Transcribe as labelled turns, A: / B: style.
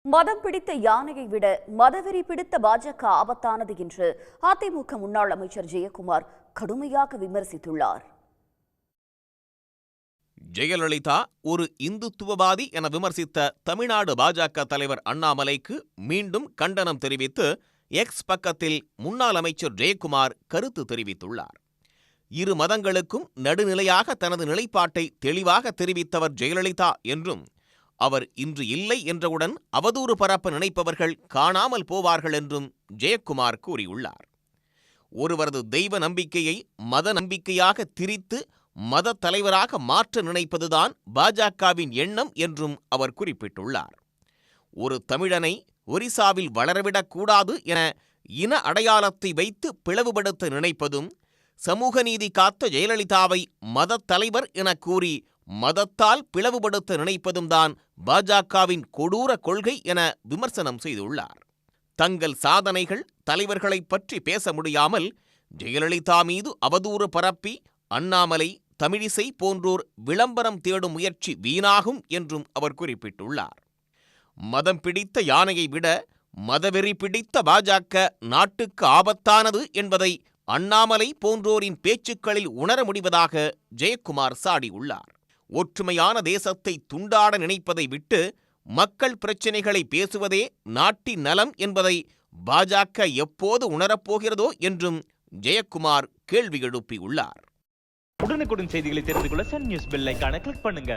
A: மதம் பிடித்த யானையை விட மதவெறி பிடித்த பாஜக ஆபத்தானது என்று அதிமுக முன்னாள் அமைச்சர் ஜெயக்குமார் கடுமையாக விமர்சித்துள்ளார்.
B: ஜெயலலிதா ஒரு இந்துத்துவவாதி என விமர்சித்த தமிழ்நாடு பாஜக தலைவர் அண்ணாமலைக்கு மீண்டும் கண்டனம் தெரிவித்து எக்ஸ் பக்கத்தில் முன்னாள் அமைச்சர் ஜெயக்குமார் கருத்து தெரிவித்துள்ளார். இரு மதங்களுக்கும் நடுநிலையாக தனது நிலைப்பாட்டை தெளிவாக தெரிவித்தவர் ஜெயலலிதா என்றும், அவர் இன்று இல்லை என்றவுடன் அவதூறு பரப்ப நினைப்பவர்கள் காணாமல் போவார்கள் என்றும் ஜெயக்குமார் கூறியுள்ளார். ஒருவரது தெய்வ நம்பிக்கையை மத நம்பிக்கையாக திரித்து மத தலைவராக மாற்ற நினைப்பதுதான் பாஜகவின் எண்ணம் என்றும் அவர் குறிப்பிட்டுள்ளார். ஒரு தமிழனை ஒரிசாவில் வளரவிடக்கூடாது என இன அடையாளத்தை வைத்து பிளவுபடுத்த நினைப்பதும், சமூக நீதி காத்த ஜெயலலிதாவை மத தலைவர் என கூறி மதத்தால் பிளவுபடுத்த நினைப்பதும் தான் பாஜகவின் கொடூர கொள்கை என விமர்சனம் செய்துள்ளார். தங்கள் சாதனைகள் தலைவர்களைப் பற்றி பேச முடியாமல் ஜெயலலிதா மீது அவதூறு பரப்பி அண்ணாமலை, தமிழிசை போன்றோர் விளம்பரம் தேடும் முயற்சி வீணாகும் என்றும் அவர் குறிப்பிட்டுள்ளார். மதம் பிடித்த யானையை விட மதவெறி பிடித்த பாஜக நாட்டுக்கு ஆபத்தானது என்பதை அண்ணாமலை போன்றோரின் பேச்சுக்களில் உணர முடிவதாக ஜெயக்குமார் சாடியுள்ளார். ஒற்றுமையான தேசத்தை துண்டாட நினைப்பதை விட்டு மக்கள் பிரச்சினைகளை பேசுவதே நாட்டின் நலம் என்பதை பாஜக எப்போது உணரப்போகிறதோ என்றும் ஜெயக்குமார் கேள்வி எழுப்பியுள்ளார்.
C: உடனுக்குடன் செய்திகளை தெரிந்து கொள்ள சன் நியூஸ் பெல் ஐகானை கிளிக் பண்ணுங்க.